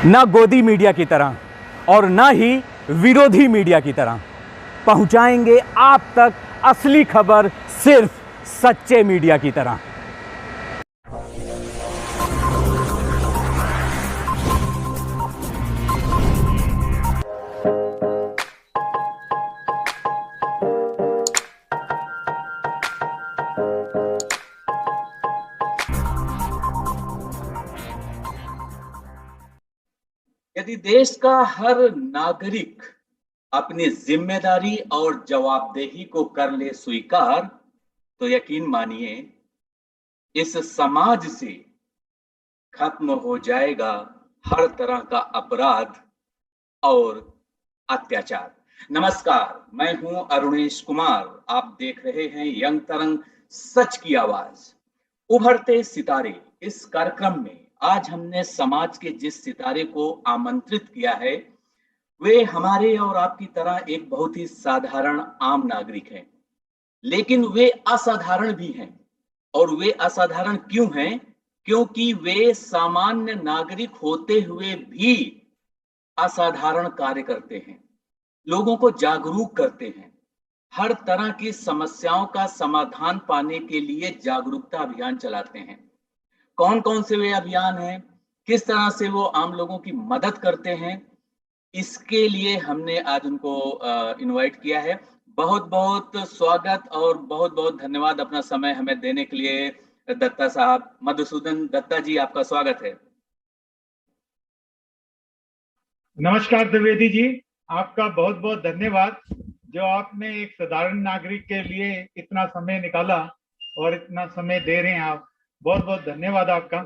ना गोदी मीडिया की तरह और ना ही विरोधी मीडिया की तरह। पहुंचाएंगे आप तक असली खबर सिर्फ सच्चे मीडिया की तरह। यदि देश का हर नागरिक अपनी जिम्मेदारी और जवाबदेही को कर ले स्वीकार, तो यकीन मानिए इस समाज से खत्म हो जाएगा हर तरह का अपराध और अत्याचार। नमस्कार, मैं हूं अरुणेश कुमार। आप देख रहे हैं यंग तरंग, सच की आवाज। उभरते सितारे इस कार्यक्रम में आज हमने समाज के जिस सितारे को आमंत्रित किया है, वे हमारे और आपकी तरह एक बहुत ही साधारण आम नागरिक हैं, लेकिन वे असाधारण भी हैं। और वे असाधारण क्यों हैं? क्योंकि वे सामान्य नागरिक होते हुए भी असाधारण कार्य करते हैं, लोगों को जागरूक करते हैं, हर तरह की समस्याओं का समाधान पाने के लिए जागरूकता अभियान चलाते हैं। कौन कौन से वे अभियान हैं, किस तरह से वो आम लोगों की मदद करते हैं, इसके लिए हमने आज उनको इनवाइट किया है। बहुत बहुत स्वागत और बहुत बहुत धन्यवाद अपना समय हमें देने के लिए दत्ता साहब। मधुसूदन दत्ता जी, आपका स्वागत है। नमस्कार द्विवेदी जी, आपका बहुत बहुत धन्यवाद जो आपने एक साधारण नागरिक के लिए इतना समय निकाला और इतना समय दे रहे हैं आप। बहुत बहुत धन्यवाद आपका।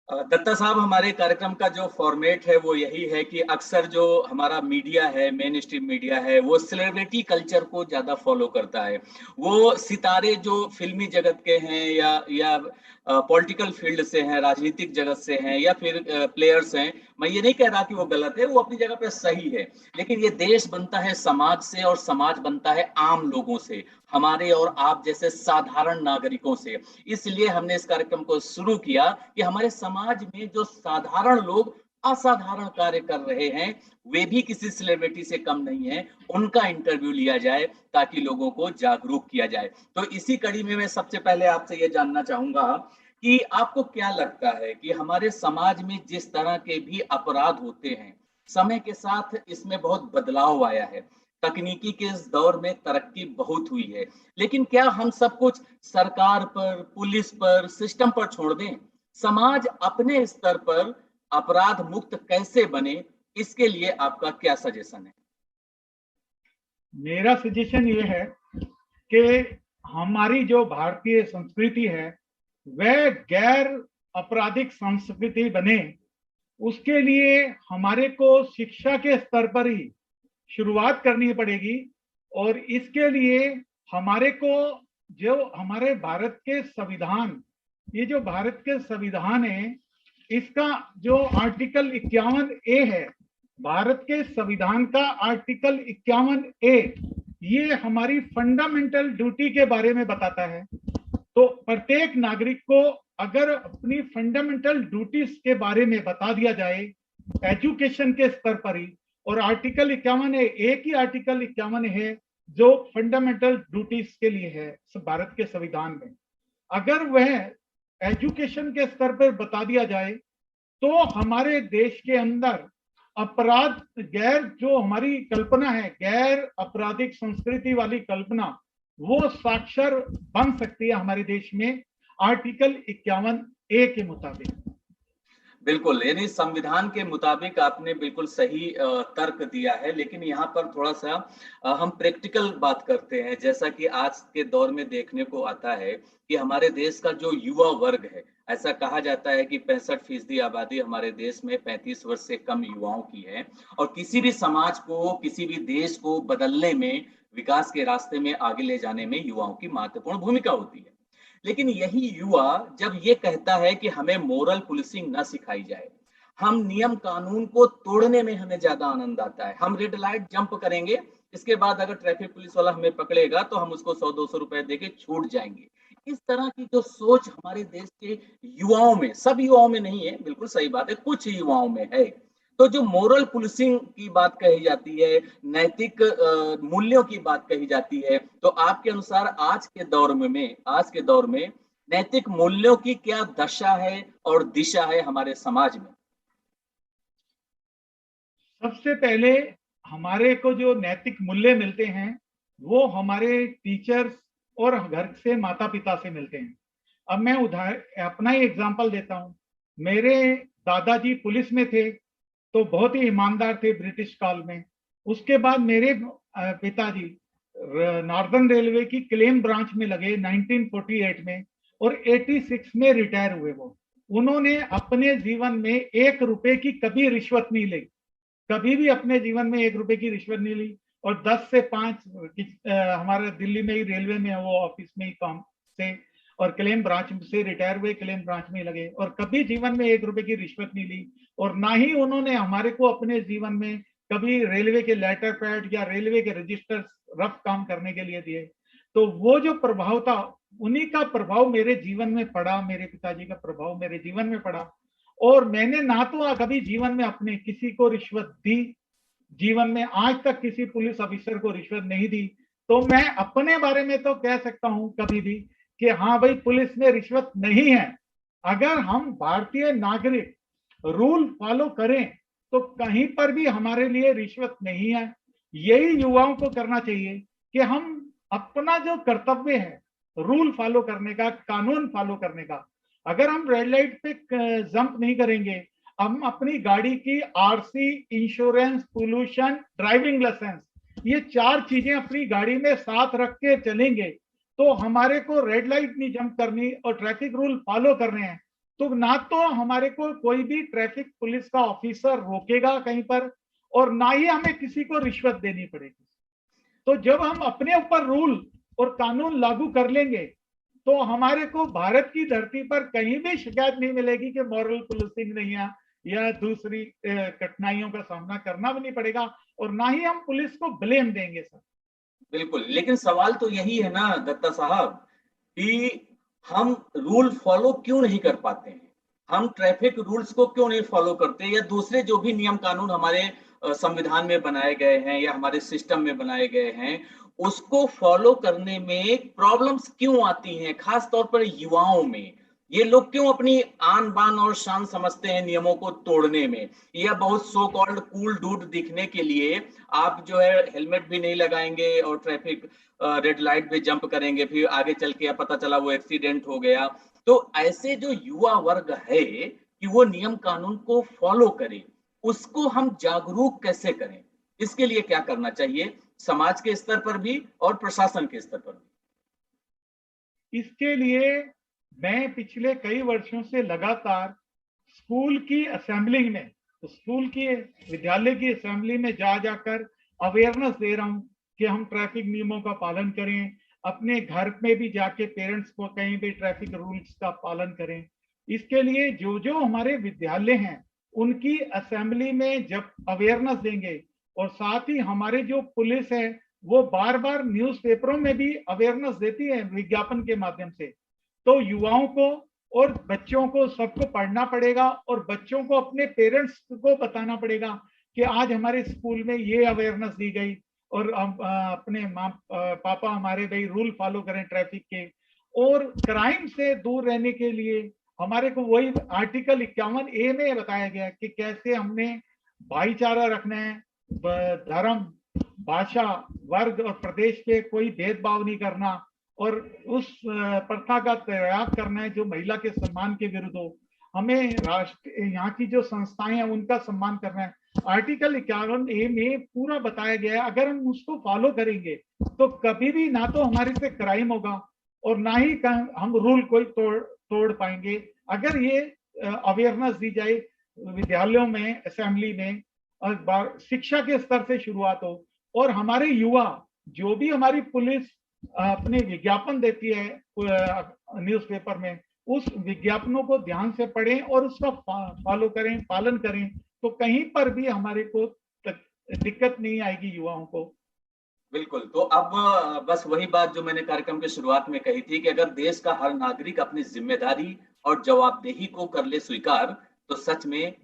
दत्ता साहब, हमारे कार्यक्रम का जो फॉर्मेट है वो यही है कि अक्सर जो हमारा मीडिया है, मेन स्ट्रीम मीडिया है, वो सेलिब्रिटी कल्चर को ज्यादा फॉलो करता है। वो सितारे जो फिल्मी जगत के हैं या पॉलिटिकल फील्ड से हैं, राजनीतिक जगत से हैं, या फिर प्लेयर्स हैं, मैं ये नहीं कह रहा कि वो गलत है, वो अपनी जगह पे सही है। लेकिन ये देश बनता है समाज से और समाज बनता है आम लोगों से, हमारे और आप जैसे साधारण नागरिकों से। इसलिए हमने इस कार्यक्रम को शुरू किया कि हमारे समाज में जो साधारण लोग असाधारण कार्य कर रहे हैं, वे भी किसी सेलिब्रिटी से कम नहीं है, उनका इंटरव्यू लिया जाए ताकि लोगों को जागरूक किया जाए। तो इसी कड़ी में मैं सबसे पहले आपसे ये जानना चाहूंगा कि आपको क्या लगता है कि हमारे समाज में जिस तरह के भी अपराध होते हैं, समय के साथ इसमें बहुत बदलाव आया है। तकनीकी के इस दौर में तरक्की बहुत हुई है, लेकिन क्या हम सब कुछ सरकार पर, पुलिस पर, सिस्टम पर छोड़ दें? समाज अपने स्तर पर अपराध मुक्त कैसे बने, इसके लिए आपका क्या सजेशन है? मेरा सजेशन ये है कि हमारी जो भारतीय संस्कृति है वह गैर आपराधिक संस्कृति बने, उसके लिए हमारे को शिक्षा के स्तर पर ही शुरुआत करनी पड़ेगी। और इसके लिए हमारे को जो हमारे भारत के संविधान, ये जो भारत के संविधान है, इसका जो आर्टिकल 51A है, भारत के संविधान का आर्टिकल 51A, ये हमारी फंडामेंटल ड्यूटी के बारे में बताता है। तो प्रत्येक नागरिक को अगर अपनी फंडामेंटल ड्यूटीज के बारे में बता दिया जाए एजुकेशन के स्तर पर ही, और आर्टिकल 51 है, एक ही आर्टिकल 51 है जो फंडामेंटल ड्यूटीज के लिए है भारत के संविधान में, अगर वह एजुकेशन के स्तर पर बता दिया जाए तो हमारे देश के अंदर अपराध, गैर जो हमारी कल्पना है, गैर आपराधिक संस्कृति वाली कल्पना, वो साक्षर बन सकती है हमारे देश में आर्टिकल 51A के मुताबिक। बिल्कुल, यानी संविधान के मुताबिक आपने बिल्कुल सही तर्क दिया है। लेकिन यहाँ पर थोड़ा सा हम प्रैक्टिकल बात करते हैं। जैसा कि आज के दौर में देखने को आता है कि हमारे देश का जो युवा वर्ग है, ऐसा कहा जाता है कि 65% आबादी हमारे देश में 35 वर्ष से कम युवाओं की है। और किसी भी समाज को, किसी भी देश को बदलने में, विकास के रास्ते में आगे ले जाने में युवाओं की महत्वपूर्ण भूमिका होती है। लेकिन यही युवा जब ये कहता है कि हमें मोरल पुलिसिंग ना सिखाई जाए, हम नियम कानून को तोड़ने में हमें ज्यादा आनंद आता है, हम रेड लाइट जंप करेंगे, इसके बाद अगर ट्रैफिक पुलिस वाला हमें पकड़ेगा तो हम उसको 100-200 रुपए देके छूट जाएंगे, इस तरह की जो सोच हमारे देश के युवाओं में, सब युवाओं में नहीं है, बिल्कुल सही बात है, कुछ युवाओं में है, तो जो मोरल पुलिसिंग की बात कही जाती है, नैतिक मूल्यों की बात कही जाती है, तो आपके अनुसार आज के दौर में नैतिक मूल्यों की क्या दशा है और दिशा है हमारे समाज में? सबसे पहले हमारे को जो नैतिक मूल्य मिलते हैं वो हमारे टीचर्स और घर से माता पिता से मिलते हैं। अब मैं उदाहरण अपना ही एग्जांपल देता हूँ। मेरे दादाजी पुलिस में थे, तो बहुत ही ईमानदार थे ब्रिटिश काल में। उसके बाद मेरे पिताजी नॉर्दर्न रेलवे की क्लेम ब्रांच में लगे 1948 में, और 86 में रिटायर हुए। वो उन्होंने अपने जीवन में 1 रुपए की कभी रिश्वत नहीं ली, कभी भी अपने जीवन में 1 रुपए की रिश्वत नहीं ली। और 10 से 5 हमारे दिल्ली में ही रेलवे में वो ऑफिस में ही काम से, और क्लेम ब्रांच से रिटायर हुए, क्लेम ब्रांच में लगे, और कभी जीवन में 1 रुपए की रिश्वत नहीं ली। और ना ही उन्होंने हमारे को अपने जीवन में कभी रेलवे के लेटर पैड या रेलवे के रजिस्टर रफ काम करने के लिए दिए। तो वो जो प्रभाव था, उन्हीं का प्रभाव मेरे जीवन में पड़ा, मेरे पिताजी का प्रभाव मेरे जीवन में पड़ा। और मैंने ना तो कभी जीवन में अपने किसी को रिश्वत दी, जीवन में आज तक किसी पुलिस ऑफिसर को रिश्वत नहीं दी। तो मैं अपने बारे में तो कह सकता हूं कभी भी कि हाँ भाई, पुलिस में रिश्वत नहीं है। अगर हम भारतीय नागरिक रूल फॉलो करें तो कहीं पर भी हमारे लिए रिश्वत नहीं है। यही युवाओं को करना चाहिए कि हम अपना जो कर्तव्य है रूल फॉलो करने का, कानून फॉलो करने का, अगर हम रेड लाइट पे जंप नहीं करेंगे, हम अपनी गाड़ी की RC, insurance, pollution, driving licence, ये 4 चीजें अपनी गाड़ी में साथ रख के चलेंगे, तो हमारे को रेड लाइट नहीं जंप करनी और ट्रैफिक रूल फॉलो करने हैं, तो ना तो हमारे को कोई भी ट्रैफिक पुलिस का ऑफिसर रोकेगा कहीं पर, और ना ही हमें किसी को रिश्वत देनी पड़ेगी। तो जब हम अपने ऊपर रूल और कानून लागू कर लेंगे तो हमारे को भारत की धरती पर कहीं भी शिकायत नहीं मिलेगी कि मॉरल पुलिसिंग नहीं है, या दूसरी कठिनाइयों का सामना करना भी नहीं पड़ेगा, और ना ही हम पुलिस को ब्लेम देंगे सर। बिल्कुल, लेकिन सवाल तो यही है ना दत्ता साहब कि हम रूल फॉलो क्यों नहीं कर पाते हैं? हम ट्रैफिक रूल्स को क्यों नहीं फॉलो करते, या दूसरे जो भी नियम कानून हमारे संविधान में बनाए गए हैं या हमारे सिस्टम में बनाए गए हैं, उसको फॉलो करने में प्रॉब्लम्स क्यों आती हैं, खास तौर पर युवाओं में? ये लोग क्यों अपनी आन बान और शान समझते हैं नियमों को तोड़ने में, या बहुत सो कॉल्ड कूल डूड दिखने के लिए आप जो है हेलमेट भी नहीं लगाएंगे और ट्रैफिक रेड लाइट पे जंप करेंगे, फिर आगे चल के पता चला वो एक्सीडेंट हो गया। तो ऐसे जो युवा वर्ग है कि वो नियम कानून को फॉलो करे, उसको हम जागरूक कैसे करें? इसके लिए क्या करना चाहिए समाज के स्तर पर भी और प्रशासन के स्तर पर भी? इसके लिए मैं पिछले कई वर्षों से लगातार स्कूल की असेंबली में, तो स्कूल की विद्यालय की असेंबली में जा जाकर अवेयरनेस दे रहा हूं कि हम ट्रैफिक नियमों का पालन करें। अपने घर में भी जाके पेरेंट्स को कहीं भी ट्रैफिक रूल्स का पालन करें। इसके लिए जो जो हमारे विद्यालय हैं उनकी असेंबली में जब अवेयरनेस देंगे, और साथ ही हमारे जो पुलिस है वो बार बार न्यूज़पेपरों में भी अवेयरनेस देती है विज्ञापन के माध्यम से, तो युवाओं को और बच्चों को सबको पढ़ना पड़ेगा, और बच्चों को अपने पेरेंट्स को बताना पड़ेगा कि आज हमारे स्कूल में ये अवेयरनेस दी गई, और अपने माँ पापा हमारे भाई रूल फॉलो करें ट्रैफिक के। और क्राइम से दूर रहने के लिए हमारे को वही आर्टिकल 51A में बताया गया कि कैसे हमने भाईचारा रखना है, धर्म, भाषा, वर्ग और प्रदेश पे कोई भेदभाव नहीं करना, और उस प्रथा का त्याग करना है जो महिला के सम्मान के विरुद्ध हो। हमें राष्ट्र यहाँ की जो संस्थाएं हैं उनका सम्मान करना है। आर्टिकल 51A में पूरा बताया गया है, अगर हम उसको फॉलो करेंगे तो कभी भी ना तो हमारे से क्राइम होगा और ना ही हम रूल कोई तोड़ पाएंगे, अगर ये अवेयरनेस दी जाए विद्यालयों में, असेंबली में, और शिक्षा के स्तर से शुरुआत हो। और हमारे युवा जो भी हमारी पुलिस अपने विज्ञापन देती है न्यूज़पेपर में, उस विज्ञापनों को ध्यान से पढ़ें और उसका फॉलो करें, पालन करें, तो कहीं पर भी हमारे को दिक्कत नहीं आएगी युवाओं को। बिल्कुल, तो अब बस वही बात जो मैंने कार्यक्रम के शुरुआत में कही थी कि अगर देश का हर नागरिक अपनी जिम्मेदारी और जवाबदेही को कर ले स्वीकार, तो सच में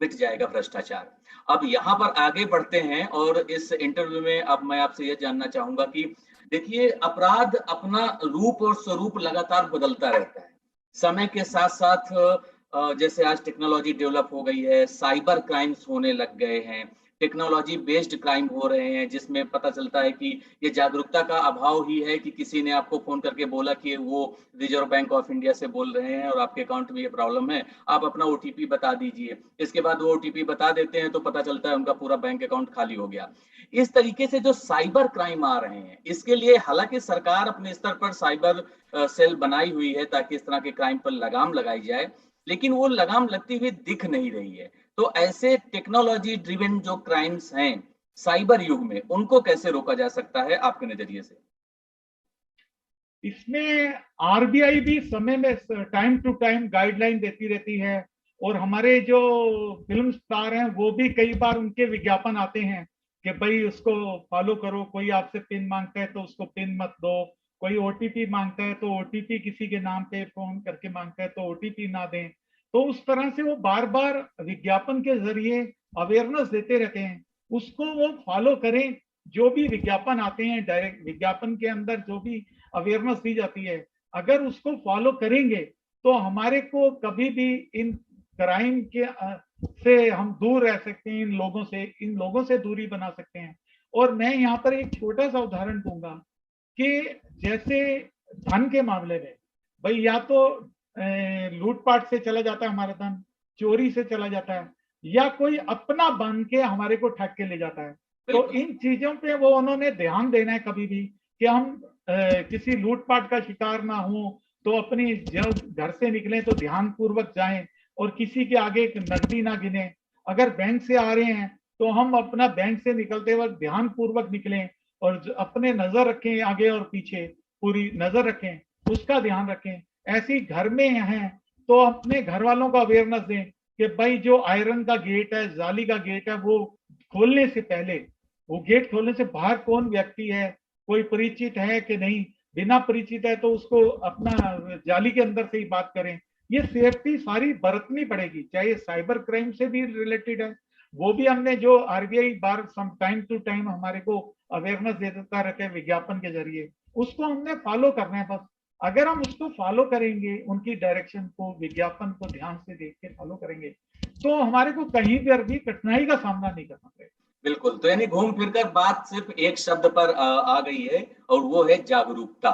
मिट जाएगा भ्रष्टाचार। अब यहाँ पर आगे बढ़ते हैं और इस इंटरव्यू में अब मैं आपसे ये जानना चाहूंगा कि देखिए, अपराध अपना रूप और स्वरूप लगातार बदलता रहता है समय के साथ साथ। जैसे आज टेक्नोलॉजी डेवलप हो गई है, साइबर क्राइम्स होने लग गए हैं, टेक्नोलॉजी बेस्ड क्राइम हो रहे हैं, जिसमें पता चलता है कि ये जागरूकता का अभाव ही है कि किसी ने आपको फोन करके बोला कि वो रिजर्व बैंक ऑफ इंडिया से बोल रहे हैं और आपके अकाउंट में ये प्रॉब्लम है, आप अपना ओटीपी बता दीजिए। इसके बाद वो ओटीपी बता देते हैं तो पता चलता है उनका पूरा बैंक अकाउंट खाली हो गया। इस तरीके से जो साइबर क्राइम आ रहे हैं, इसके लिए हालांकि सरकार अपने स्तर पर साइबर सेल बनाई हुई है ताकि इस तरह के क्राइम पर लगाम लगाई जाए, लेकिन वो लगाम लगती हुई दिख नहीं रही है। तो ऐसे टेक्नोलॉजी ड्रिवन जो क्राइम्स हैं साइबर युग में, उनको कैसे रोका जा सकता है आपके नजरिए से? इसमें आरबीआई भी समय में टाइम टू टाइम गाइडलाइन देती रहती है, और हमारे जो फिल्म स्टार हैं वो भी कई बार उनके विज्ञापन आते हैं कि भाई उसको फॉलो करो, कोई आपसे पिन मांगता है तो उसको पिन मत दो, कोई ओटीपी मांगता है तो ओटीपी किसी के नाम पे फोन करके मांगता है तो ओटीपी ना दें। तो उस तरह से वो बार बार विज्ञापन के जरिए अवेयरनेस देते रहते हैं, उसको वो फॉलो करें। जो भी विज्ञापन आते हैं, डायरेक्ट विज्ञापन के अंदर जो भी अवेयरनेस दी जाती है, अगर उसको फॉलो करेंगे तो हमारे को कभी भी इन क्राइम के से हम दूर रह सकते हैं, इन लोगों से दूरी बना सकते हैं। और मैं यहाँ पर एक छोटा सा उदाहरण दूंगा कि जैसे धन के मामले में, भाई या तो लूटपाट से चला जाता है हमारा धन, चोरी से चला जाता है, या कोई अपना बन के हमारे को ठग के ले जाता है। तो इन चीजों पे वो उन्होंने ध्यान देना है कभी भी कि हम किसी लूटपाट का शिकार ना हो। तो अपनी जब घर से निकलें तो ध्यान पूर्वक जाएं और किसी के आगे नकदी ना गिने। अगर बैंक से आ रहे हैं तो हम अपना बैंक से निकलते वक्त ध्यान पूर्वक निकलें और अपने नजर रखें, आगे और पीछे पूरी नजर रखें, उसका ध्यान रखें। ऐसी घर में हैं तो अपने घर वालों को अवेयरनेस दें कि भाई जो आयरन का गेट है, जाली का गेट है, वो खोलने से पहले, वो गेट खोलने से बाहर कौन व्यक्ति है, कोई परिचित है कि नहीं, बिना परिचित है तो उसको अपना जाली के अंदर से ही बात करें। ये सेफ्टी सारी बरतनी पड़ेगी, चाहे साइबर क्राइम से भी रिलेटेड है, वो भी हमने जो आरबीआई बार सम टाइम टू टाइम हमारे को अवेयरनेस देता रहता है विज्ञापन के जरिए, उसको हमने फॉलो करना है बस। अगर हम उसको फॉलो करेंगे, उनकी डायरेक्शन को, विज्ञापन को ध्यान से देख के फॉलो करेंगे, तो हमारे को कहीं पर भी कठिनाई का सामना नहीं करना पड़ेगा। बिल्कुल, तो यानी घूम फिरकर बात सिर्फ एक शब्द पर आ गई है और वो है जागरूकता,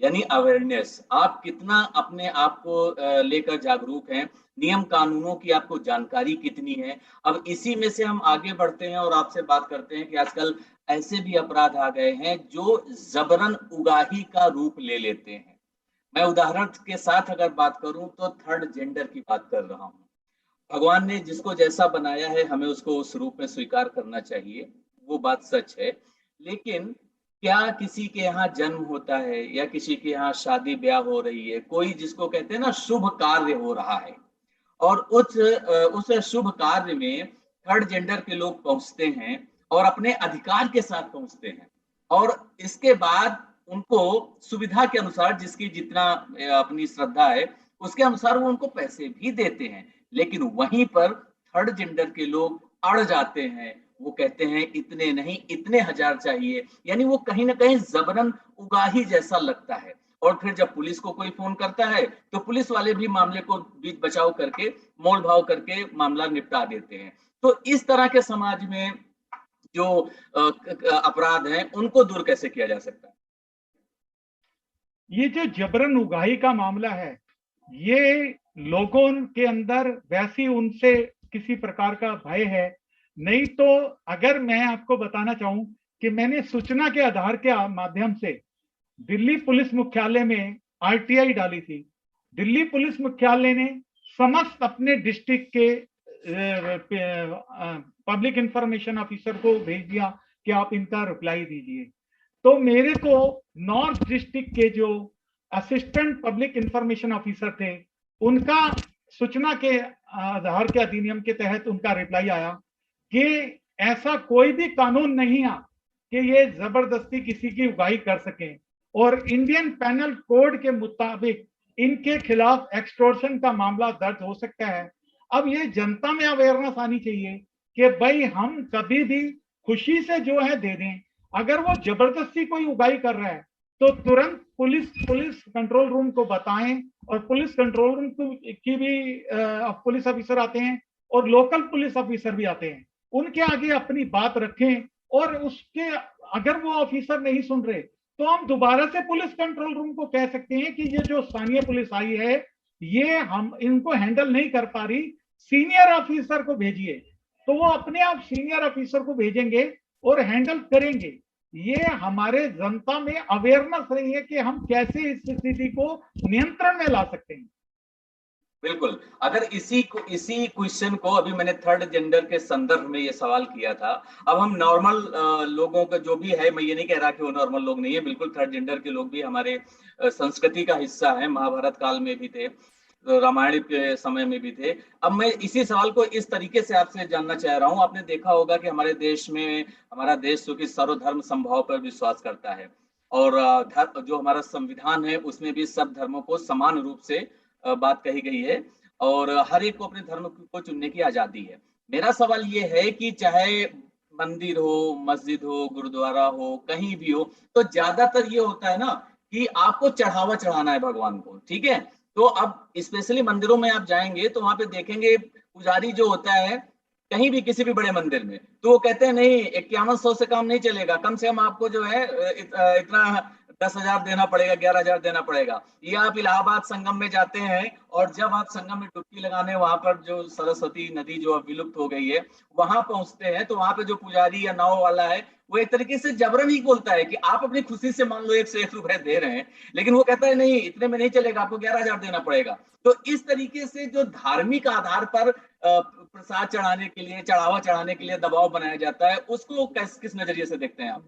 यानी अवेयरनेस। आप कितना अपने आप को लेकर जागरूक हैं, नियम कानूनों की आपको जानकारी कितनी है। अब इसी में से हम आगे बढ़ते हैं और आपसे बात करते हैं कि आजकल ऐसे भी अपराध आ गए हैं जो जबरन उगाही का रूप ले लेते हैं। मैं उदाहरण के साथ अगर बात करूं तो थर्ड जेंडर की बात कर रहा हूं। भगवान ने जिसको जैसा बनाया है हमें उसको उस रूप में स्वीकार करना चाहिए, वो बात सच है। लेकिन क्या किसी के यहाँ जन्म होता है या किसी के यहाँ शादी ब्याह हो रही है, कोई जिसको कहते हैं ना शुभ कार्य हो रहा है, और उस शुभ कार्य में थर्ड जेंडर के लोग पहुंचते हैं और अपने अधिकार के साथ पहुंचते हैं, और इसके बाद उनको सुविधा के अनुसार, जिसकी जितना अपनी श्रद्धा है उसके अनुसार वो उनको पैसे भी देते हैं। लेकिन वहीं पर थर्ड जेंडर के लोग अड़ जाते हैं, वो कहते हैं इतने नहीं इतने हजार चाहिए, यानी वो कहीं ना कहीं जबरन उगाही जैसा लगता है। और फिर जब पुलिस को कोई फोन करता है तो पुलिस वाले भी मामले को बीच बचाव करके, मोल भाव करके मामला निपटा देते हैं। तो इस तरह के समाज में जो अपराध हैं उनको दूर कैसे किया जा सकता है? ये जो जबरन उगाही का मामला है, ये लोगों के अंदर वैसी उनसे किसी प्रकार का भय है नहीं। तो अगर मैं आपको बताना चाहूं कि मैंने सूचना के आधार के माध्यम से दिल्ली पुलिस मुख्यालय में आरटीआई डाली थी। दिल्ली पुलिस मुख्यालय ने समस्त अपने डिस्ट्रिक्ट के पब्लिक इंफॉर्मेशन ऑफिसर को भेज दिया कि आप इनका रिप्लाई दीजिए। तो मेरे को नॉर्थ डिस्ट्रिक्ट के जो असिस्टेंट पब्लिक इंफॉर्मेशन ऑफिसर थे, उनका सूचना के आधार के अधिनियम के तहत उनका रिप्लाई आया कि ऐसा कोई भी कानून नहीं है कि ये जबरदस्ती किसी की उगाही कर सके, और इंडियन पैनल कोड के मुताबिक इनके खिलाफ एक्सटॉर्शन का मामला दर्ज हो सकता है अब ये जनता में अवेयरनेस आनी चाहिए कि भाई हम कभी भी खुशी से जो है दे दें। अगर वो जबरदस्ती कोई उगाई कर रहा है तो तुरंत पुलिस कंट्रोल रूम को बताएं, और पुलिस कंट्रोल रूम की भी पुलिस ऑफिसर आते हैं और लोकल पुलिस ऑफिसर भी आते हैं, उनके आगे अपनी बात रखें। और उसके अगर वो ऑफिसर नहीं सुन रहे तो हम दोबारा से पुलिस कंट्रोल रूम को कह सकते हैं कि ये जो स्थानीय पुलिस आई है ये हम इनको हैंडल नहीं कर पा रही, सीनियर ऑफिसर को भेजिए। तो वो अपने आप सीनियर ऑफिसर को भेजेंगे और हैंडल करेंगे। ये हमारे जनता में अवेयरनेस रही है कि हम कैसे इस स्थिति को नियंत्रण में ला सकते हैं। बिल्कुल। अगर इसी क्वेश्चन को अभी मैंने थर्ड जेंडर के संदर्भ में ये सवाल किया था, अब हम नॉर्मल लोगों का जो भी है, मैं ये नहीं कह रहा कि वो नॉर्मल लोग नहीं है, बिल्कुल थर्ड जेंडर के लोग भी हमारे संस्कृति का हिस्सा है, महाभारत काल में भी थे, रामायण के समय में भी थे। अब मैं इसी सवाल को इस तरीके से आपसे जानना चाह रहा हूँ। आपने देखा होगा कि हमारे देश में, हमारा देश जो कि सर्वधर्म संभाव पर विश्वास करता है, और जो हमारा संविधान है उसमें भी सब धर्मों को समान रूप से बात कही गई है, और हर एक को अपने धर्म को चुनने की आजादी है। मेरा सवाल ये है कि चाहे मंदिर हो, मस्जिद हो, गुरुद्वारा हो, कहीं भी हो, तो ज्यादातर ये होता है ना कि आपको चढ़ावा चढ़ाना है भगवान को, ठीक है। तो अब स्पेशली मंदिरों में आप जाएंगे तो वहां पे देखेंगे पुजारी जो होता है, कहीं भी किसी भी बड़े मंदिर में, तो वो कहते हैं नहीं 5100 से काम नहीं चलेगा, कम से कम आपको जो है इतना 10,000 देना पड़ेगा, 11,000 देना पड़ेगा। ये आप इलाहाबाद संगम में जाते हैं और जब आप संगम में डुबकी लगाने, वहां पर जो सरस्वती नदी जो अब विलुप्त हो गई है, वहां पहुंचते हैं, तो वहां पे जो पुजारी या नाव वाला है वो एक तरीके से जबरन ही बोलता है कि आप अपनी खुशी से मान लो 101 रुपए दे रहे हैं, लेकिन वो कहता है नहीं इतने में नहीं चलेगा, आपको 11,000 देना पड़ेगा। तो इस तरीके से जो धार्मिक आधार पर प्रसाद चढ़ाने के लिए, चढ़ावा चढ़ाने के लिए दबाव बनाया जाता है, उसको किस नजरिए से देखते हैं आप?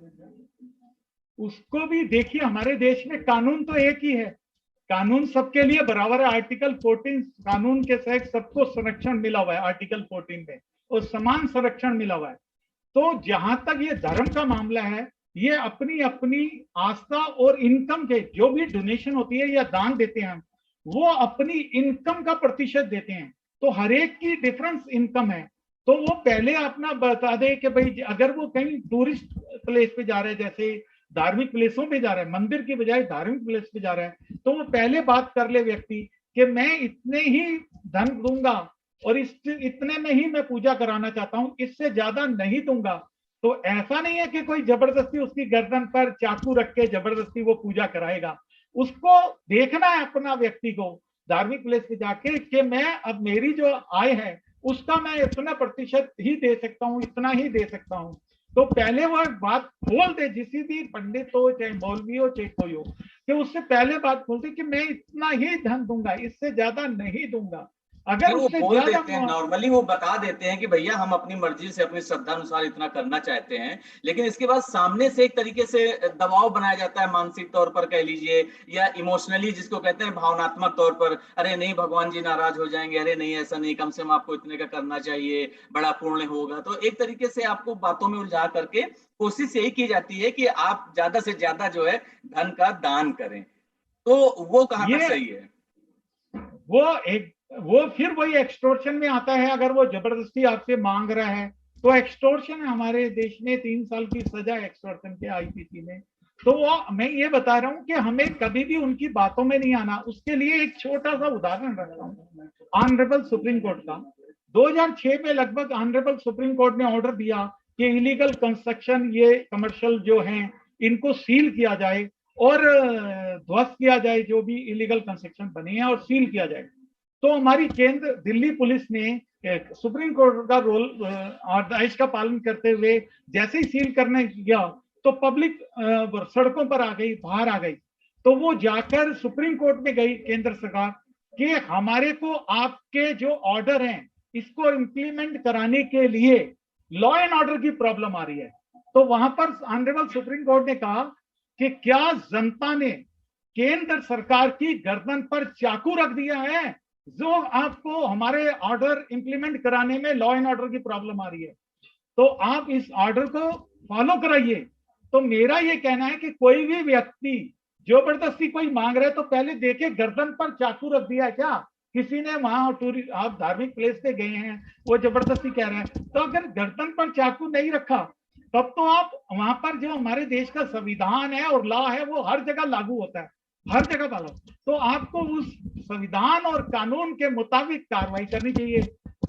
उसको भी देखिए, हमारे देश में कानून तो एक ही है, कानून सबके लिए बराबर है। आर्टिकल 14 कानून के तहत सबको संरक्षण मिला हुआ है, आर्टिकल 14 में, और समान संरक्षण मिला हुआ है। तो जहां तक ये धर्म का मामला है, ये अपनी अपनी आस्था और इनकम के जो भी डोनेशन होती है या दान देते हैं, वो अपनी इनकम का प्रतिशत देते हैं। तो हर एक की डिफरेंस इनकम है, तो वो पहले अपना बता दे कि भाई अगर वो कहीं टूरिस्ट प्लेस पे जा रहे हैं, जैसे धार्मिक प्लेसों पे जा रहा है, मंदिर की बजाय धार्मिक प्लेस पे जा रहा है, तो वो पहले बात कर ले व्यक्ति कि मैं इतने ही धन दूंगा और इतने में ही मैं पूजा कराना चाहता हूं, इससे ज्यादा नहीं दूंगा। तो ऐसा नहीं है कि कोई जबरदस्ती उसकी गर्दन पर चाकू रख के जबरदस्ती वो पूजा कराएगा। उसको देखना है अपना व्यक्ति को धार्मिक प्लेस पे जाके कि मैं अब मेरी जो आय है उसका मैं इतना प्रतिशत ही दे सकता हूँ, इतना ही दे सकता हूँ। तो पहले वो बात खोल दे, किसी भी पंडित हो चाहे मौलवी हो चाहे कोई हो, कि उससे पहले बात खोल दे कि मैं इतना ही धन दूंगा, इससे ज्यादा नहीं दूंगा। अगर वो उससे बोल ज्यादा देते हैं, नॉर्मली वो बता देते हैं कि भैया हम अपनी मर्जी से अपनी श्रद्धा अनुसार इतना करना चाहते हैं, लेकिन इसके बाद सामने से एक तरीके से दबाव बनाया जाता है, मानसिक तौर पर कह लीजिए या इमोशनली जिसको कहते हैं भावनात्मक तौर पर, अरे नहीं भगवान जी नाराज हो जाएंगे, अरे नहीं ऐसा नहीं, कम से कम आपको इतने का करना चाहिए, बड़ा पुण्य होगा। तो एक तरीके से आपको बातों में उलझा करके कोशिश यही की जाती है कि आप ज्यादा से ज्यादा जो है धन का दान करें। तो वो कहाँ तक सही है? वो फिर वही एक्सटोर्शन में आता है। अगर वो जबरदस्ती आपसे मांग रहा है तो एक्सटोर्शन है। हमारे देश में 3 साल की सजा एक्सटोर्शन के आईपीसी में। तो वो मैं ये बता रहा हूं कि हमें कभी भी उनकी बातों में नहीं आना। उसके लिए एक छोटा सा उदाहरण रखता हूं ऑनरेबल सुप्रीम कोर्ट का। 2006 में लगभग ऑनरेबल सुप्रीम कोर्ट ने ऑर्डर दिया कि इलीगल कंस्ट्रक्शन, ये कमर्शियल जो हैं, इनको सील किया जाए और ध्वस्त किया जाए, जो भी इलीगल कंस्ट्रक्शन बने हैं, और सील किया जाए। तो हमारी केंद्र दिल्ली पुलिस ने सुप्रीम कोर्ट का रोल आदेश का पालन करते हुए जैसे ही सील करने गया तो पब्लिक सड़कों पर आ गई, बाहर आ गई। तो वो जाकर सुप्रीम कोर्ट में गई केंद्र सरकार कि हमारे को आपके जो ऑर्डर हैं इसको इम्प्लीमेंट कराने के लिए लॉ एंड ऑर्डर की प्रॉब्लम आ रही है। तो वहां पर ऑनरेबल सुप्रीम कोर्ट ने कहा कि क्या जनता ने केंद्र सरकार की गर्दन पर चाकू रख दिया है जो आपको हमारे ऑर्डर इंप्लीमेंट कराने में लॉ एंड ऑर्डर की प्रॉब्लम आ रही है, तो आप इस ऑर्डर को फॉलो कराइए। तो मेरा ये कहना है कि कोई भी व्यक्ति जबरदस्ती कोई मांग रहा है तो पहले देखे गर्दन पर चाकू रख दिया है क्या, किसी ने वहां आप धार्मिक प्लेस पे गए हैं, वो जबरदस्ती कह रहे हैं, तो अगर गर्दन पर चाकू नहीं रखा तब तो आप वहां पर जो हमारे देश का संविधान है और लॉ है वो हर जगह लागू होता है, हर जगह लागू, तो आपको उस संविधान और कानून के मुताबिक कार्रवाई करनी चाहिए।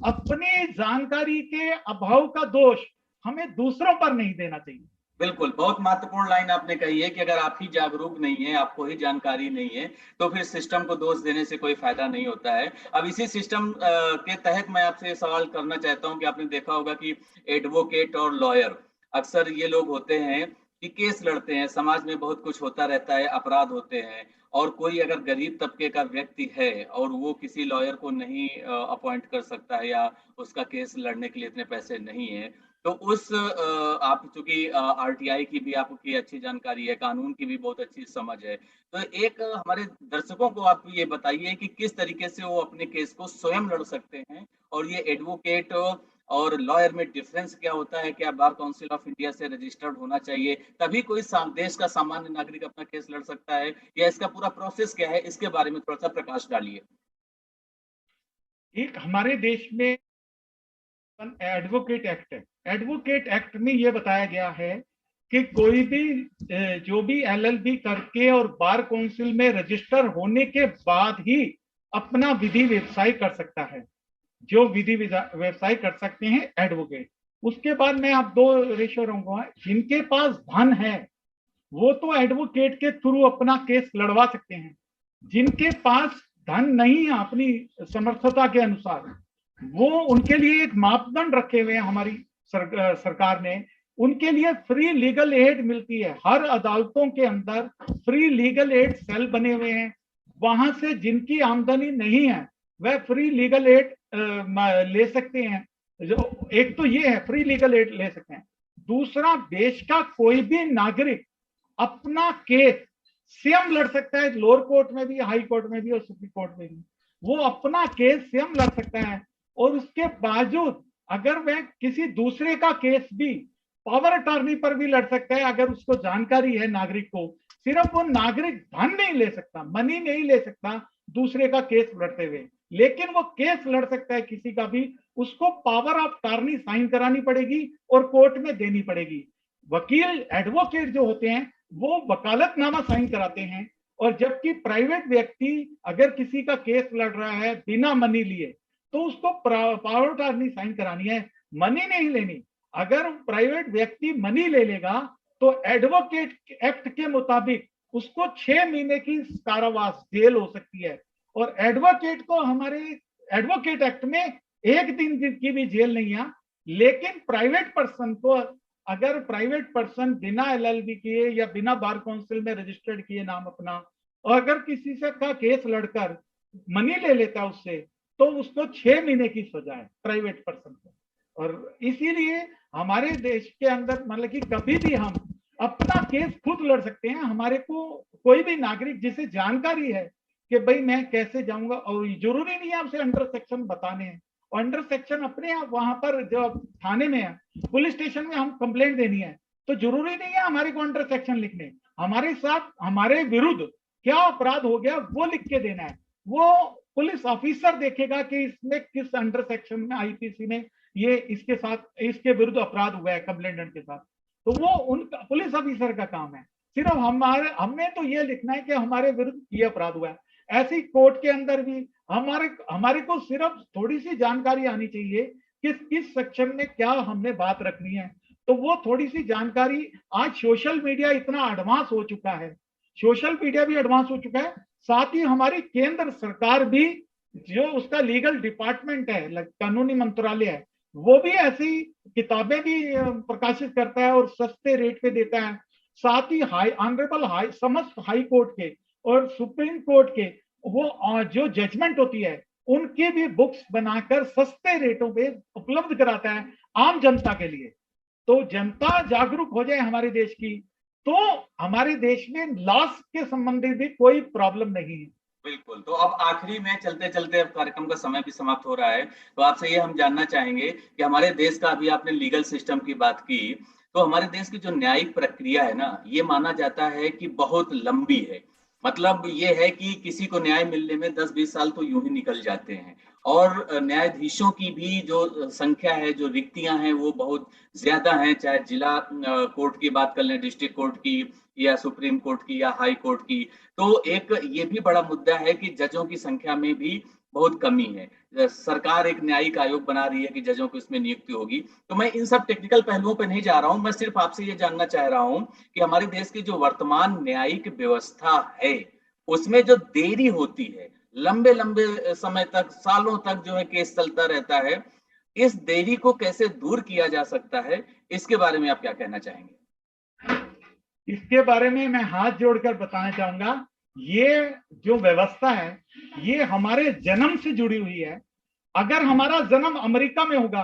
अपनी जानकारी के अभाव का दोष हमें दूसरों पर नहीं देना चाहिए। बिल्कुल, बहुत महत्वपूर्ण लाइन आपने कही है कि अगर आप ही जागरूक नहीं है, आपको ही जानकारी नहीं है, तो फिर सिस्टम को दोष देने से कोई फायदा नहीं होता है। अब इसी सिस्टम के तहत मैं आपसे सवाल करना चाहता हूं कि आपने देखा होगा कि एडवोकेट और लॉयर अक्सर ये लोग होते हैं कि केस लड़ते हैं, समाज में बहुत कुछ होता रहता है, अपराध होते हैं, और कोई अगर गरीब तबके का व्यक्ति है और वो किसी लॉयर को नहीं अपॉइंट कर सकता है या उसका केस लड़ने के लिए इतने पैसे नहीं है, तो उस आप चूंकि आरटीआई की भी आपकी अच्छी जानकारी है, कानून की भी बहुत अच्छी समझ है, तो एक हमारे दर्शकों को आप ये बताइए कि किस तरीके से वो अपने केस को स्वयं लड़ सकते हैं, और ये एडवोकेट और लॉयर में डिफरेंस क्या होता है? क्या बार काउंसिल ऑफ इंडिया से रजिस्टर्ड होना चाहिए तभी कोई देश का सामान्य नागरिक अपना केस लड़ सकता है, या इसका पूरा प्रोसेस क्या है? इसके बारे में थोड़ा सा प्रकाश डालिए। एक हमारे देश में एडवोकेट एक्ट है, एडवोकेट एक्ट में यह बताया गया है कि कोई भी जो भी एलएलबी करके और बार काउंसिल में रजिस्टर होने के बाद ही अपना विधि व्यवसाय कर सकता है, जो विधि व्यवसाय कर सकते हैं एडवोकेट। उसके बाद मैं आप दो रेशो रहूंगा, जिनके पास धन है वो तो एडवोकेट के थ्रू अपना केस लड़वा सकते हैं, जिनके पास धन नहीं है अपनी समर्थता के अनुसार, वो उनके लिए एक मापदंड रखे हुए हैं हमारी सरकार ने, उनके लिए फ्री लीगल एड मिलती है। हर अदालतों के अंदर फ्री लीगल एड सेल बने हुए हैं, वहां से जिनकी आमदनी नहीं है वह फ्री लीगल एड ले सकते हैं। जो एक तो ये है फ्री लीगल एड ले सकते हैं, दूसरा देश का कोई भी नागरिक अपना केस स्वयं लड़ सकता है, लोअर कोर्ट में भी, हाई कोर्ट में भी और सुप्रीम कोर्ट में भी वो अपना केस स्वयं लड़ सकता है। और उसके बावजूद अगर वह किसी दूसरे का केस भी पावर अटॉर्नी पर भी लड़ सकता है, अगर उसको जानकारी है नागरिक को, सिर्फ वो नागरिक धन नहीं ले सकता, मनी नहीं ले सकता दूसरे का केस लड़ते हुए, लेकिन वो केस लड़ सकता है किसी का भी, उसको पावर ऑफ अटॉर्नी साइन करानी पड़ेगी और कोर्ट में देनी पड़ेगी। वकील एडवोकेट जो होते हैं वो वकालतनामा साइन कराते हैं, और जबकि प्राइवेट व्यक्ति अगर किसी का केस लड़ रहा है बिना मनी लिए तो उसको पावर ऑफ अटॉर्नी साइन करानी है, मनी नहीं लेनी। अगर प्राइवेट व्यक्ति मनी ले लेगा तो एडवोकेट एक्ट के मुताबिक उसको 6 महीने की कारावास जेल हो सकती है, और एडवोकेट को हमारे एडवोकेट एक्ट में 1 दिन की भी जेल नहीं है। लेकिन प्राइवेट पर्सन को, अगर प्राइवेट पर्सन बिना एलएलबी किए या बिना बार काउंसिल में रजिस्टर्ड किए नाम अपना, और अगर किसी से का केस लड़कर मनी ले लेता है उससे, तो उसको 6 महीने की सजा है प्राइवेट पर्सन को। और इसीलिए हमारे देश के अंदर मतलब कि कभी भी हम अपना केस खुद लड़ सकते हैं। हमारे को कोई भी नागरिक जिसे जानकारी है कि भाई मैं कैसे जाऊंगा, और जरूरी नहीं है आपसे अंडर सेक्शन बताने हैं, और अंडर सेक्शन अपने आप वहां पर जो थाने में है, पुलिस स्टेशन में हम कंप्लेंट देनी है, तो जरूरी नहीं है हमारे को अंडर सेक्शन लिखने, हमारे साथ हमारे विरुद्ध क्या अपराध हो गया वो लिख के देना है। वो पुलिस ऑफिसर देखेगा कि इसमें किस अंडर सेक्शन में आईपीसी में ये इसके साथ इसके विरुद्ध अपराध हुआ है कंप्लेंटेंट के साथ, तो वो उन पुलिस ऑफिसर का काम है। सिर्फ हमें तो ये लिखना है कि हमारे विरुद्ध ये अपराध हुआ है। ऐसी कोर्ट के अंदर भी हमारे को सिर्फ थोड़ी सी जानकारी आनी चाहिए कि किस सेक्शन में क्या हमने बात रखनी है, तो वो थोड़ी सी जानकारी, आज सोशल मीडिया इतना एडवांस हो चुका है, सोशल मीडिया भी एडवांस हो चुका है, साथ ही हमारी केंद्र सरकार भी, जो उसका लीगल डिपार्टमेंट है, कानूनी मंत्रालय है, वो भी ऐसी किताबें भी प्रकाशित करता है और सस्ते रेट पे देता है। साथ ही ऑनरेबल समस्त हाई कोर्ट के और सुप्रीम कोर्ट के वो जो जजमेंट होती है उनकी भी बुक्स बनाकर सस्ते रेटों पे उपलब्ध कराता है आम जनता के लिए। तो जनता जागरूक हो जाए हमारे देश की, तो हमारे देश में लॉस के संबंधित भी कोई प्रॉब्लम नहीं है। बिल्कुल। तो अब आखिरी में चलते चलते अब कार्यक्रम का समय भी समाप्त हो रहा है, तो आपसे ये हम जानना चाहेंगे कि हमारे देश का, अभी आपने लीगल सिस्टम की बात की, तो हमारे देश की जो न्यायिक प्रक्रिया है ना, ये माना जाता है कि बहुत लंबी है। मतलब ये है कि किसी को न्याय मिलने में 10-20 साल तो यूं ही निकल जाते हैं, और न्यायाधीशों की भी जो संख्या है, जो रिक्तियां हैं, वो बहुत ज्यादा हैं, चाहे जिला कोर्ट की बात कर लें, डिस्ट्रिक्ट कोर्ट की या सुप्रीम कोर्ट की या हाई कोर्ट की। तो एक ये भी बड़ा मुद्दा है कि जजों की संख्या में भी बहुत कमी है। सरकार एक न्यायिक आयोग बना रही है कि जजों को इसमें नियुक्ति होगी। तो मैं इन सब टेक्निकल पहलुओं पर नहीं जा रहा हूं, मैं सिर्फ आपसे ये जानना चाह रहा हूं कि हमारे देश की जो वर्तमान न्यायिक व्यवस्था है, उसमें जो देरी होती है, लंबे लंबे समय तक, सालों तक जो है केस चलता रहता है, इस देरी को कैसे दूर किया जा सकता है, इसके बारे में आप क्या कहना चाहेंगे? इसके बारे में मैं हाथ जोड़कर बताना चाहूंगा, ये जो व्यवस्था है ये हमारे जन्म से जुड़ी हुई है। अगर हमारा जन्म अमेरिका में होगा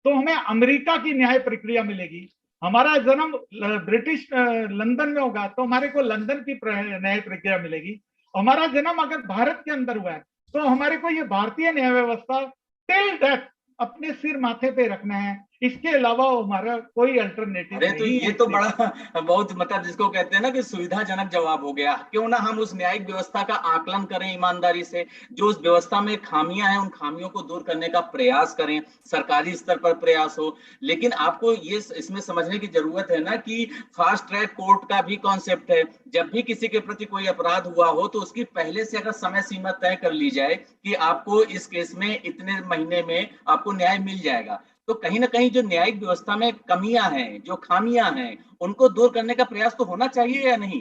तो हमें अमेरिका की न्याय प्रक्रिया मिलेगी। हमारा जन्म ब्रिटिश लंदन में होगा तो हमारे को लंदन की न्याय प्रक्रिया मिलेगी। हमारा जन्म अगर भारत के अंदर हुआ है तो हमारे को ये भारतीय न्याय व्यवस्था टिल डेथ अपने सिर माथे पे रखना है। इसके अलावा हमारा कोई अल्टरनेटिव अरे तो नहीं ये है। तो बड़ा बहुत मतलब जिसको कहते हैं ना कि सुविधाजनक जवाब हो गया। क्यों ना हम उस न्यायिक व्यवस्था का आकलन करें ईमानदारी से, जो उस व्यवस्था में खामियां हैं उन खामियों को दूर करने का प्रयास करें, सरकारी स्तर पर प्रयास हो। लेकिन आपको ये इसमें समझने की जरूरत है ना कि फास्ट ट्रैक कोर्ट का भी कॉन्सेप्ट है। जब भी किसी के प्रति कोई अपराध हुआ हो तो उसकी पहले से अगर समय सीमा तय कर ली जाए कि आपको इस केस में इतने महीने में आपको न्याय मिल जाएगा, तो कहीं ना कहीं जो न्यायिक व्यवस्था में कमियां हैं, जो खामियां हैं, उनको दूर करने का प्रयास तो होना चाहिए या नहीं?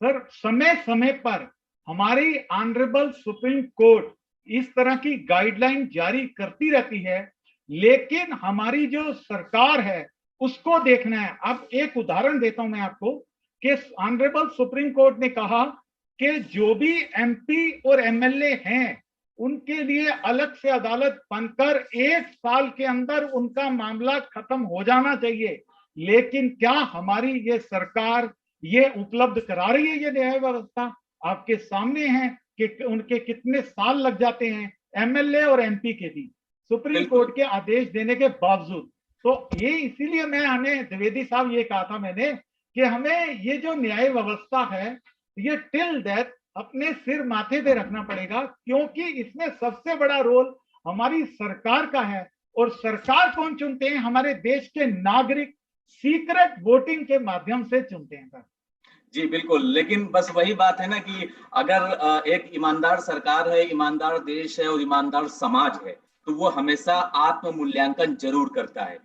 सर, समय समय पर हमारी ऑनरेबल सुप्रीम कोर्ट इस तरह की गाइडलाइन जारी करती रहती है, लेकिन हमारी जो सरकार है उसको देखना है। अब एक उदाहरण देता हूं मैं आपको कि ऑनरेबल सुप्रीम कोर्ट ने कहा कि जो भी एमपी और एमएलए हैं उनके लिए अलग से अदालत बनकर 1 साल के अंदर उनका मामला खत्म हो जाना चाहिए। लेकिन क्या हमारी ये सरकार ये उपलब्ध करा रही है? ये न्याय व्यवस्था आपके सामने है कि उनके कितने साल लग जाते हैं एमएलए और एमपी के भी, सुप्रीम कोर्ट के आदेश देने के बावजूद। तो ये इसीलिए मैं हमें द्विवेदी साहब ये कहा था मैंने कि हमें ये जो न्याय व्यवस्था है ये टिल डेथ अपने सिर माथे पे रखना पड़ेगा, क्योंकि इसमें सबसे बड़ा रोल हमारी सरकार का है। और सरकार कौन चुनते हैं? हमारे देश के नागरिक सीक्रेट वोटिंग के माध्यम से चुनते हैं सर। जी बिल्कुल, लेकिन बस वही बात है ना कि अगर एक ईमानदार सरकार है, ईमानदार देश है और ईमानदार समाज है, तो वो हमेशा आत्म मूल्यांकन जरूर करता है।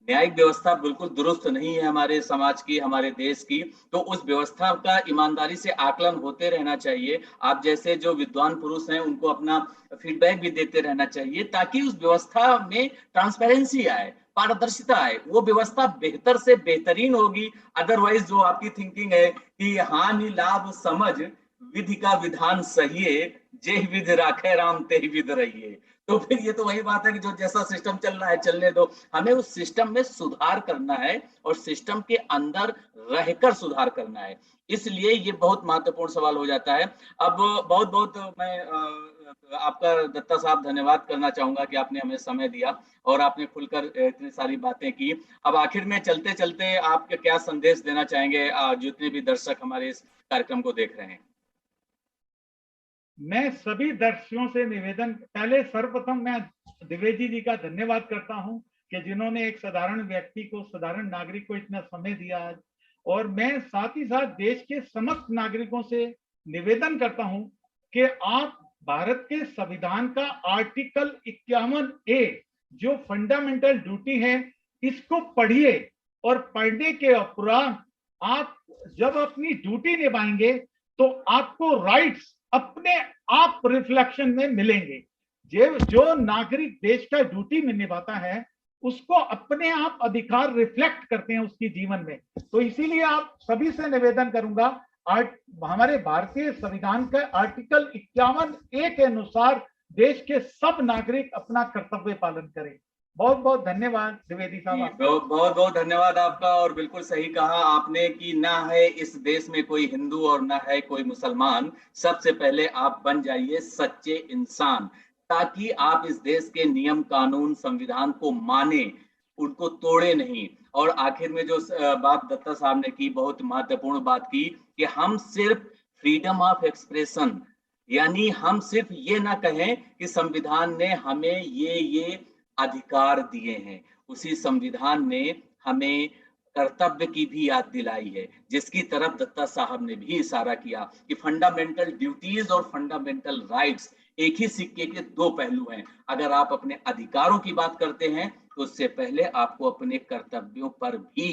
न्यायिक व्यवस्था बिल्कुल दुरुस्त नहीं है हमारे समाज की, हमारे देश की, तो उस व्यवस्था का ईमानदारी से आकलन होते रहना चाहिए। आप जैसे जो विद्वान पुरुष हैं उनको अपना फीडबैक भी देते रहना चाहिए, ताकि उस व्यवस्था में ट्रांसपेरेंसी आए, पारदर्शिता आए, वो व्यवस्था बेहतर से बेहतरीन होगी। अदरवाइज जो आपकी थिंकिंग है कि हानि लाभ समझ विधि का विधान सहिए, जे विधि राखे राम ते विधि रहिए, तो फिर ये तो वही बात है कि जो जैसा सिस्टम चल रहा है चलने दो। हमें उस सिस्टम में सुधार करना है और सिस्टम के अंदर रहकर सुधार करना है। इसलिए ये बहुत महत्वपूर्ण सवाल हो जाता है। अब बहुत बहुत मैं आपका दत्ता साहब धन्यवाद करना चाहूंगा कि आपने हमें समय दिया और आपने खुलकर इतनी सारी बातें की। अब आखिर में चलते चलते आप क्या संदेश देना चाहेंगे जितने भी दर्शक हमारे इस कार्यक्रम को देख रहे हैं? मैं सभी दर्शकों से निवेदन, पहले सर्वप्रथम मैं द्विवेदी जी का धन्यवाद करता हूं कि जिन्होंने एक साधारण व्यक्ति को, साधारण नागरिक को इतना समय दिया आज। और मैं साथ ही साथ देश के समस्त नागरिकों से निवेदन करता हूं कि आप भारत के संविधान का आर्टिकल 51A जो फंडामेंटल ड्यूटी है इसको पढ़िए, और पढ़ने के उपरांत आप जब अपनी ड्यूटी निभाएंगे तो आपको राइट्स अपने आप रिफ्लेक्शन में मिलेंगे। जो नागरिक देश का ड्यूटी में निभाता है उसको अपने आप अधिकार रिफ्लेक्ट करते हैं उसकी जीवन में। तो इसीलिए आप सभी से निवेदन करूंगा, हमारे भारतीय संविधान का आर्टिकल 51A के अनुसार देश के सब नागरिक अपना कर्तव्य पालन करें। बहुत बहुत धन्यवाद द्विवेदी साहब। बहुत बहुत धन्यवाद आपका। और बिल्कुल सही कहा आपने कि ना है इस देश में कोई हिंदू और ना है कोई मुसलमान, सबसे पहले आप बन जाइए सच्चे इंसान, ताकि आप इस देश के नियम कानून संविधान को माने, उनको तोड़े नहीं। और आखिर में जो बात दत्ता साहब ने की, बहुत महत्वपूर्ण बात की कि हम सिर्फ फ्रीडम ऑफ एक्सप्रेशन, यानी हम सिर्फ ये ना कहें कि संविधान ने हमें ये अधिकार दिए हैं, उसी संविधान ने हमें कर्तव्य की भी याद दिलाई है, जिसकी तरफ दत्ता साहब ने भी इशारा किया कि फंडामेंटल ड्यूटीज और फंडामेंटल राइट्स एक ही सिक्के के दो पहलू हैं। अगर आप अपने अधिकारों की बात करते हैं तो उससे पहले आपको अपने कर्तव्यों पर भी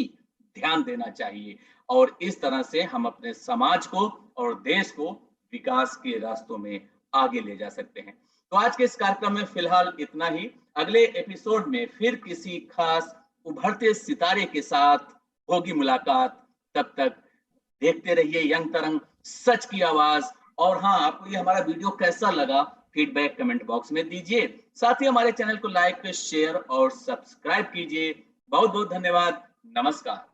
ध्यान देना चाहिए, और इस तरह से हम अपने समाज को और देश को विकास के रास्तों में आगे ले जा सकते हैं। तो आज के इस कार्यक्रम में फिलहाल इतना ही। अगले एपिसोड में फिर किसी खास उभरते सितारे के साथ होगी मुलाकात। तब तक देखते रहिए यंग तरंग, सच की आवाज। और हाँ, आपको ये हमारा वीडियो कैसा लगा फीडबैक कमेंट बॉक्स में दीजिए। साथ ही हमारे चैनल को लाइक, शेयर और सब्सक्राइब कीजिए। बहुत बहुत धन्यवाद। नमस्कार।